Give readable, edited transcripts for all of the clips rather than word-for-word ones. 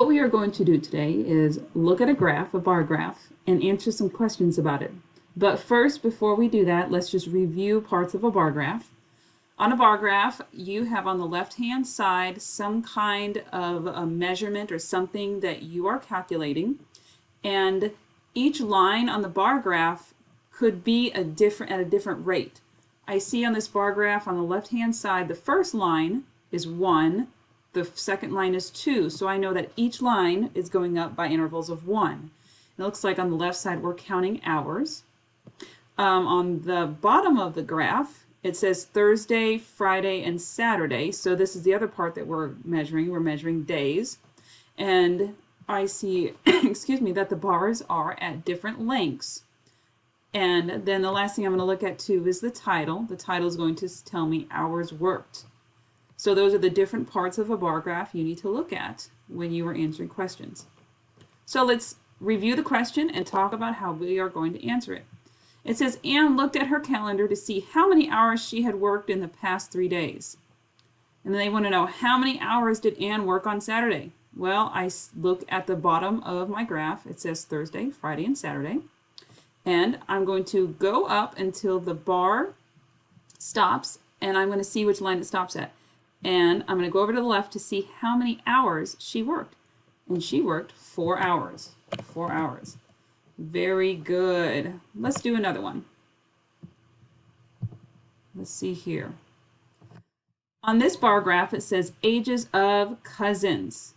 What we are going to do today is look at a graph, a bar graph, and answer some questions about it. But first, before we do that, let's just review parts of a bar graph. On a bar graph, you have on the left-hand side some kind of a measurement or something that you are calculating, and each line on the bar graph could be at a different rate. I see on this bar graph on the left-hand side, the first line is 1, the second line is 2, so I know that each line is going up by intervals of 1. It looks like on the left side we're counting hours. On the bottom of the graph, it says Thursday, Friday, and Saturday. So this is the other part that we're measuring. We're measuring days. And I see, excuse me, that the bars are at different lengths. And then the last thing I'm going to look at too is the title. The title is going to tell me hours worked. So those are the different parts of a bar graph you need to look at when you are answering questions. So let's review the question and talk about how we are going to answer it. It says Anne looked at her calendar to see how many hours she had worked in the past 3 days. And then they want to know, how many hours did Anne work on Saturday? Well, I look at the bottom of my graph. It says Thursday, Friday, and Saturday. And I'm going to go up until the bar stops, and I'm going to see which line it stops at. And I'm going to go over to the left to see how many hours she worked. And she worked 4 hours. 4 hours. Very good. Let's do another one. Let's see here. On this bar graph, it says ages of cousins.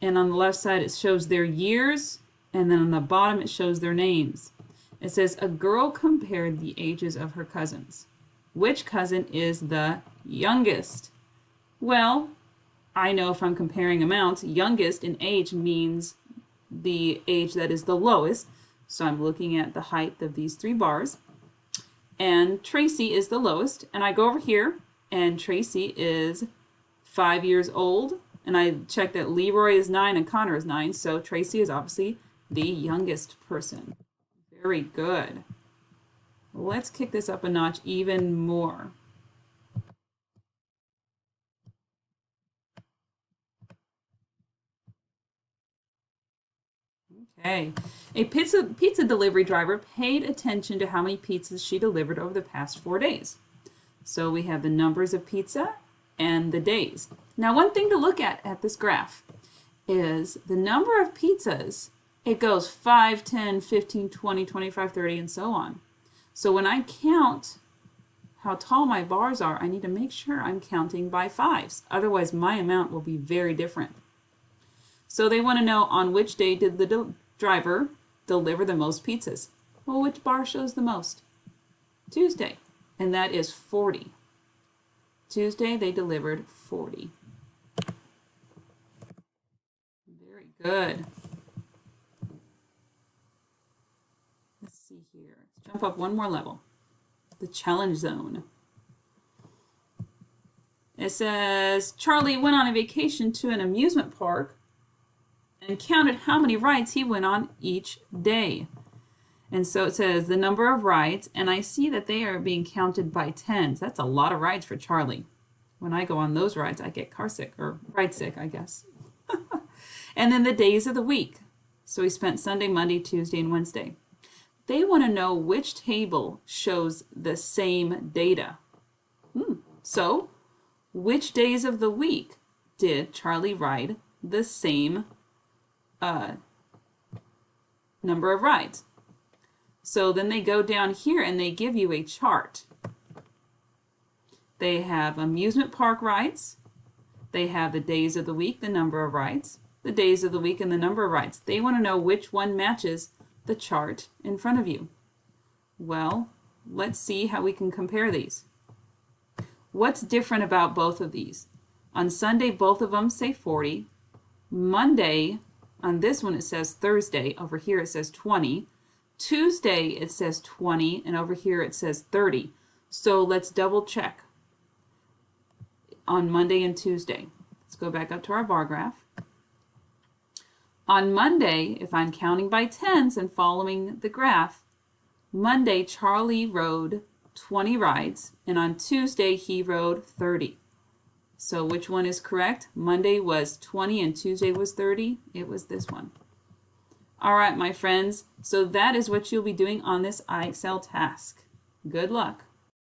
And on the left side, it shows their years. And then on the bottom, it shows their names. It says a girl compared the ages of her cousins. Which cousin is the youngest? Well, I know if I'm comparing amounts, youngest in age means the age that is the lowest. So I'm looking at the height of these 3 bars. And Tracy is the lowest. And I go over here, and Tracy is 5 years old. And I check that Leroy is 9 and Connor is 9. So Tracy is obviously the youngest person. Very good. Let's kick this up a notch even more. Okay. A pizza delivery driver paid attention to how many pizzas she delivered over the past 4 days. So we have the numbers of pizza and the days. Now, one thing to look at this graph is the number of pizzas. It goes 5, 10, 15, 20, 25, 30, and so on. So when I count how tall my bars are, I need to make sure I'm counting by 5s. Otherwise, my amount will be very different. So they want to know, on which day did the driver deliver the most pizzas? Well, which bar shows the most? Tuesday, and that is 40. Tuesday, they delivered 40. Very good. Let's see here. Let's jump up one more level. The challenge zone. It says, Charlie went on a vacation to an amusement park and counted how many rides he went on each day. And so it says the number of rides, and I see that they are being counted by tens. That's a lot of rides for Charlie. When I go on those rides, I get car sick, or ride sick, I guess. And then the days of the week. So he spent Sunday, Monday, Tuesday, and Wednesday. They want to know which table shows the same data. So, which days of the week did Charlie ride the same number of rides? So then they go down here and they give you a chart. They have amusement park rides. They have the days of the week, the number of rides, the days of the week, and the number of rides. They want to know which one matches the chart in front of you. Well, let's see how we can compare these. What's different about both of these? On Sunday, both of them say 40. Monday, on this one it says Thursday. Over here it says 20. Tuesday it says 20, and over here it says 30. So let's double check on Monday and Tuesday. Let's go back up to our bar graph. On Monday, if I'm counting by tens and following the graph, Monday Charlie rode 20 rides, and on Tuesday he rode 30. So which one is correct? Monday was 20 and Tuesday was 30. It was this one. All right, my friends. So that is what you'll be doing on this IXL task. Good luck.